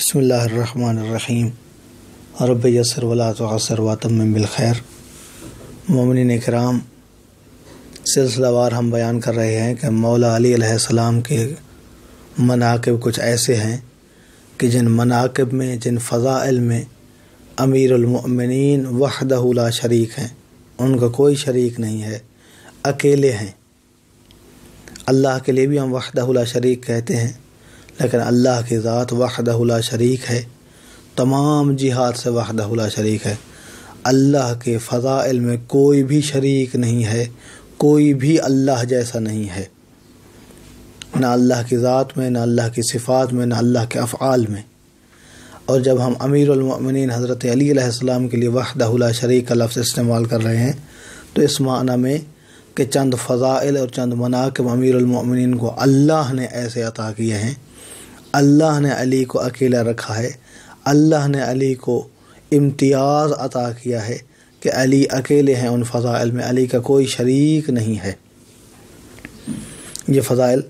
بسم اللہ الرحمن الرحیم رب یسر ولا تعسر واتمم بالخیر۔ مومنین اکرام، سلسلہ وار ہم بیان کر رہے ہیں کہ مولا علی علیہ السلام کے مناقب کچھ ایسے ہیں کہ جن مناقب میں، جن فضائل میں امیر المؤمنین وحدہ لا شریک ہیں، ان کا کوئی شریک نہیں ہے، اکیلے ہیں۔ اللہ کے لیے بھی ہم وحدہ لا شریک کہتے ہیں، لیکن اللہ کی ذات وحدہ لا شریک ہے، تمام جہات سے وحدہ لا شریک ہے۔ اللہ کے فضائل میں کوئی بھی شریک نہیں ہے، کوئی بھی اللہ جیسا نہیں ہے، نہ اللہ کی ذات میں، نہ اللہ کی صفات میں، نہ اللہ کے افعال میں۔ اور جب ہم امیر المؤمنین حضرت علی علیہ السلام کے لیے وحدہ لا شریک کا لفظ استعمال کر رہے ہیں تو اس معنی میں کہ چند فضائل اور چند مناقب امیر المؤمنین کو اللہ نے ایسے عطا کیے ہیں، اللہ نے علی کو اکیلا رکھا ہے، اللہ نے علی کو امتیاز عطا کیا ہے کہ علی اکیلے ہیں، ان فضائل میں علی کا کوئی شریک نہیں ہے۔ یہ فضائل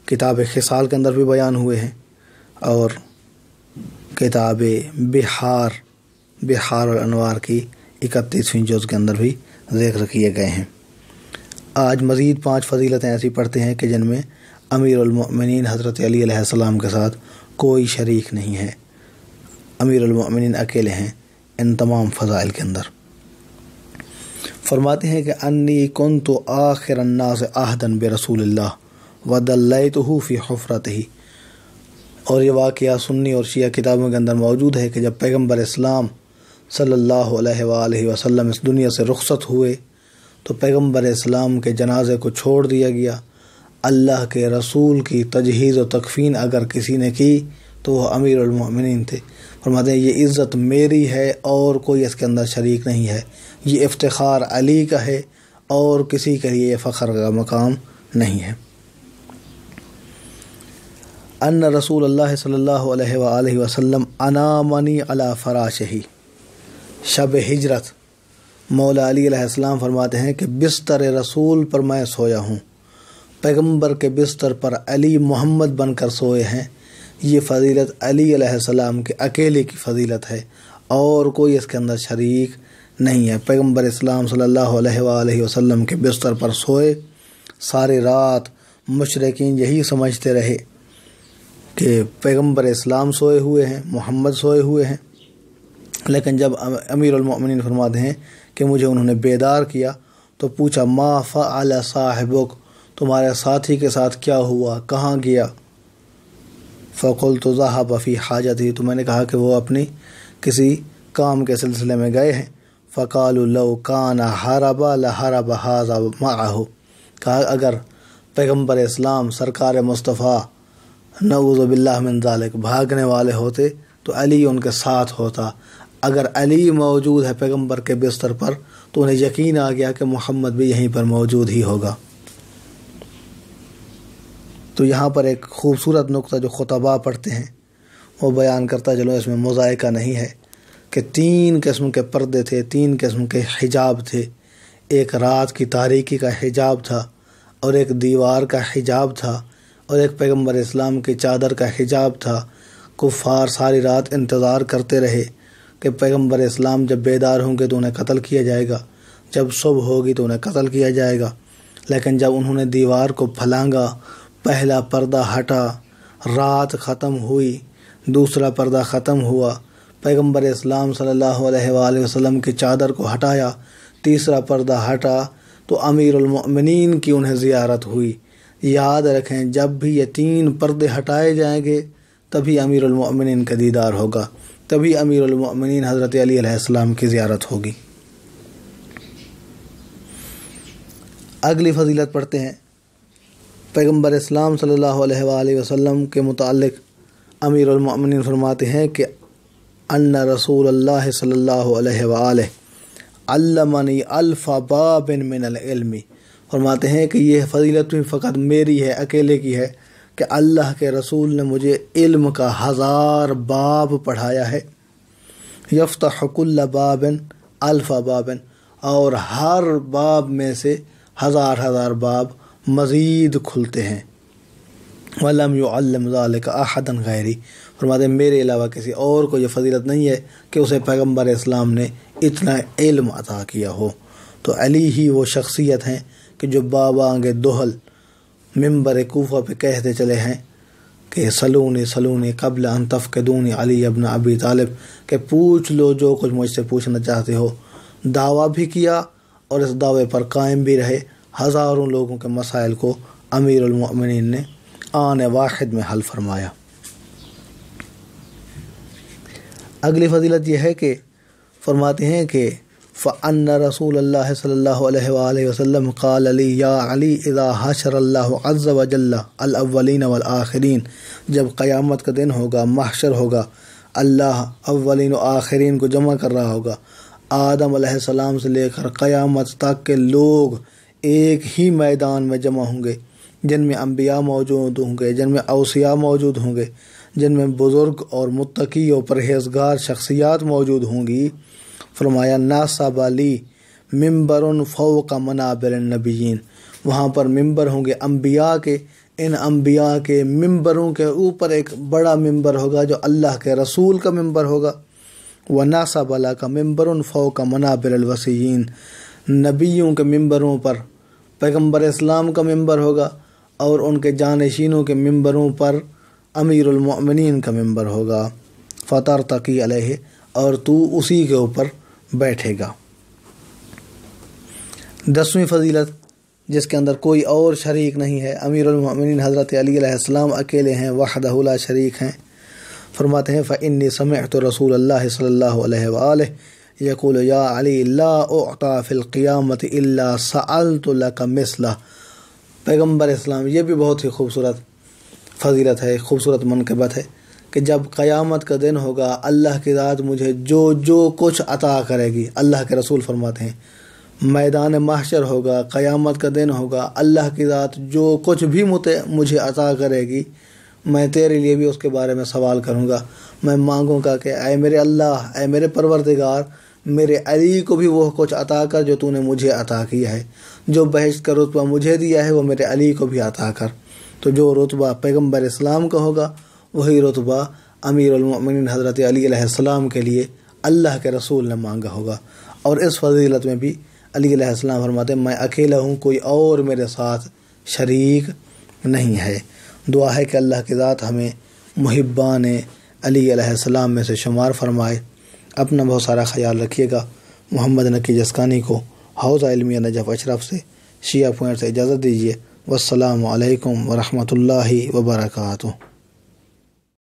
کتاب خصال کے اندر بھی بیان ہوئے ہیں اور کتاب بحار الانوار کی 31ویں جز کے اندر بھی ذکر کیے گئے ہیں۔ آج مزید 5 فضیلتیں ایسی پڑھتے ہیں کہ جن میں امیر المؤمنین حضرت علی علیہ السلام کے ساتھ کوئی شریک نہیں ہے، امیر المؤمنین اکیلے ہیں ان تمام فضائل کے اندر۔ فرماتے ہیں کہ انی کنت آخر الناس عہدا برسول اللہ ودلیتہ فی حفرتہ، اور یہ واقعہ سنی اور شیعہ کتابوں کے اندر موجود ہے کہ جب پیغمبر اسلام صلی اللہ علیہ وآلہ وسلم اس دنیا سے رخصت ہوئے تو پیغمبر اسلام کے جنازے کو چھوڑ دیا گیا۔ اللہ کے رسول کی تجہیز و تکفین اگر کسی نے کی تو وہ امیر المؤمنین تھے۔ فرماتے ہیں یہ عزت میری ہے اور کوئی اس کے اندر شریک نہیں ہے، یہ افتخار علی کا ہے اور کسی کے لیے یہ فخر کا مقام نہیں ہے۔ ان رسول اللہ صلی اللہ علیہ وآلہ وسلم انامنی علی فراشہ، شب ہجرت مولا علی علیہ السلام فرماتے ہیں کہ بستر رسول پر میں سویا ہوں، پیغمبر کے بستر پر علی محمد بن کر سوئے ہیں۔ یہ فضیلت علی علیہ السلام کے اکیلے کی فضیلت ہے اور کوئی اس کے اندر شریک نہیں ہے۔ پیغمبر اسلام صلی اللہ علیہ وآلہ وسلم کے بستر پر سوئے، ساری رات مشرکین یہی سمجھتے رہے کہ پیغمبر اسلام سوئے ہوئے ہیں، محمد سوئے ہوئے ہیں، لیکن جب امیر المؤمنین فرماتے ہیں کہ مجھے انہوں نے بیدار کیا تو پوچھا ما فعل صاحبک، تمہارے ساتھی کے ساتھ کیا ہوا، کہاں گیا؟ فقلت ذهب فی حاجتہ، تو میں نے کہا کہ وہ اپنی کسی کام کے سلسلے میں گئے ہیں۔ فقالوا لو کان حرب لحرب ھذا معه، کہا اگر پیغمبر اسلام سرکار مصطفیٰ نعوذ باللہ من ذالک بھاگنے والے ہوتے تو علی ان کے ساتھ ہوتا۔ اگر علی موجود ہے پیغمبر کے بستر پر تو انہیں یقین آ گیا کہ محمد بھی یہیں پر موجود ہی ہوگا۔ تو یہاں پر ایک خوبصورت نقطہ جو خطباء پڑھتے ہیں وہ بیان کرتا چلو، اس میں مذائقہ نہیں ہے کہ 3 قسم کے پردے تھے، 3 قسم کے حجاب تھے۔ ایک رات کی تاریکی کا حجاب تھا اور ایک دیوار کا حجاب تھا اور ایک پیغمبر اسلام کی چادر کا حجاب تھا۔ کفار ساری رات انتظار کرتے رہے کہ پیغمبر اسلام جب بیدار ہوں گے تو انہیں قتل کیا جائے گا، جب صبح ہوگی تو انہیں قتل کیا جائے گا۔ لیکن جب انہوں نے دیوار کو پھلانگا، پہلا پردہ ہٹا، رات ختم ہوئی، دوسرا پردہ ختم ہوا، پیغمبر اسلام صلی اللہ علیہ وآلہ وسلم کی چادر کو ہٹایا، تیسرا پردہ ہٹا تو امیر المؤمنین کی انہیں زیارت ہوئی۔ یاد رکھیں جب بھی یہ 3 پردے ہٹائے جائیں گے تبھی امیر المؤمنین کا دیدار ہوگا، تبھی امیر المؤمنین حضرت علی علیہ السلام کی زیارت ہوگی۔ اگلی فضیلت پڑھتے ہیں۔ پیغمبر اسلام صلی اللہ علیہ وآلہ وسلم کے متعلق امیر المؤمنین فرماتے ہیں کہ ان رسول اللہ صلی اللہ علیہ وآلہ علمنی الف باب من العلم، فرماتے ہیں کہ یہ فضیلت بھی فقط میری ہے، اکیلے کی ہے کہ اللہ کے رسول نے مجھے علم کا 1000 باب پڑھایا ہے۔ یفتح کل باب الف باب، اور ہر باب میں سے 1000 باب مزید کھلتے ہیں۔ وَلَمْ يُعَلِّمْ ذَلِكَ أَحَدًا غَيْرِي، فرماتے ہیں میرے علاوہ کسی اور کو یہ فضیلت نہیں ہے کہ اسے پیغمبر اسلام نے اتنا علم عطا کیا ہو۔ تو علی ہی وہ شخصیت ہیں کہ جو بابانگ دہل ممبر کوفہ پہ کہتے چلے ہیں کہ سلونی سلونی قبل ان تفقدونی علی ابن ابی طالب، کہ پوچھ لو جو کچھ مجھ سے پوچھنا چاہتے ہو۔ دعویٰ بھی کیا اور اس دعوے پر قائم بھی رہے، ہزاروں لوگوں کے مسائل کو امیر المؤمنین نے آن واحد میں حل فرمایا۔ اگلی فضیلت یہ ہے کہ فرماتے ہیں کہ فَأَنَّ رسول اللہ صلی اللہ علیہ وآلہ وسلم قال علی یا علی اذا حشر اللہ عز وجل الاولین والآخرین، جب قیامت کا دن ہوگا، محشر ہوگا، اللہ اولین و آخرین کو جمع کر رہا ہوگا، آدم علیہ السلام سے لے کر قیامت تک کے لوگ ایک ہی میدان میں جمع ہوں گے، جن میں انبیاء موجود ہوں گے، جن میں اوصیاء موجود ہوں گے، جن میں بزرگ اور متقی اور پرہیزگار شخصیات موجود ہوں گی۔ فرمایا ناصب لی ممبر فوق منابر النبیین، وہاں پر ممبر ہوں گے انبیاء کے، ان انبیاء کے ممبروں کے اوپر ایک بڑا ممبر ہوگا جو اللہ کے رسول کا ممبر ہوگا۔ وَنَاصَبَ لَكَ مِمْبَرٌ فَوْقَ مَنَابِرِ الْوَصِيِّينَ، نبیوں کے ممبروں پر پیغمبر اسلام کا ممبر ہوگا، اور ان کے جانشینوں کے ممبروں پر امیر المؤمنین کا ممبر ہوگا۔ فَتَرْتَقِي عَلَيْهِ، اور تو اسی کے اوپر بیٹھے گا۔ 10ویں فضیلت جس کے اندر کوئی اور شریک نہیں ہے، امیر المؤمنین حضرت علی علیہ السلام اکیلے ہیں، وحدہ لا شریک ہیں۔ فرماتے ہیں فإنی سمعت رسول اللہ صلی اللہ علیہ وآلہ یقول یا علی لا اعطى فی القیامت الا سألت لک مثلہ۔ پیغمبر اسلام، یہ بھی بہت ہی خوبصورت فضیلت ہے، خوبصورت منقبت ہے کہ جب قیامت کا دن ہوگا اللہ کی ذات مجھے جو کچھ عطا کرے گی، اللہ کے رسول فرماتے ہیں میدان محشر ہوگا، قیامت کا دن ہوگا، اللہ کی ذات جو کچھ بھی مجھے عطا کرے گی، میں تیرے لیے بھی اس کے بارے میں سوال کروں گا۔ میں مانگوں گا کہ اے میرے اللہ، اے میرے پروردگار، میرے علی کو بھی وہ کچھ عطا کر جو تو نے مجھے عطا کیا ہے، جو بہشت کا رتبہ مجھے دیا ہے وہ میرے علی کو بھی عطا کر۔ تو جو رتبہ پیغمبر اسلام کا ہوگا وہی رتبہ امیر المؤمنین حضرت علی علیہ السلام کے لیے اللہ کے رسول نے مانگا ہوگا۔ اور اس فضیلت میں بھی علی علیہ السلام فرماتے ہیں میں اکیلا ہوں، کوئی اور میرے ساتھ شریک نہیں ہے۔ دعا ہے کہ اللہ کی ذات ہمیں محبان علی علیہ السلام میں سے شمار فرمائے۔ اپنا بہت سارا خیال رکھیے گا۔ محمد نقی جسکانی کو حوزہ علمیہ نجف اشرف سے شیعہ پوائنٹ سے اجازت دیجیے۔ والسلام علیکم ورحمۃ اللہ وبرکاتہ۔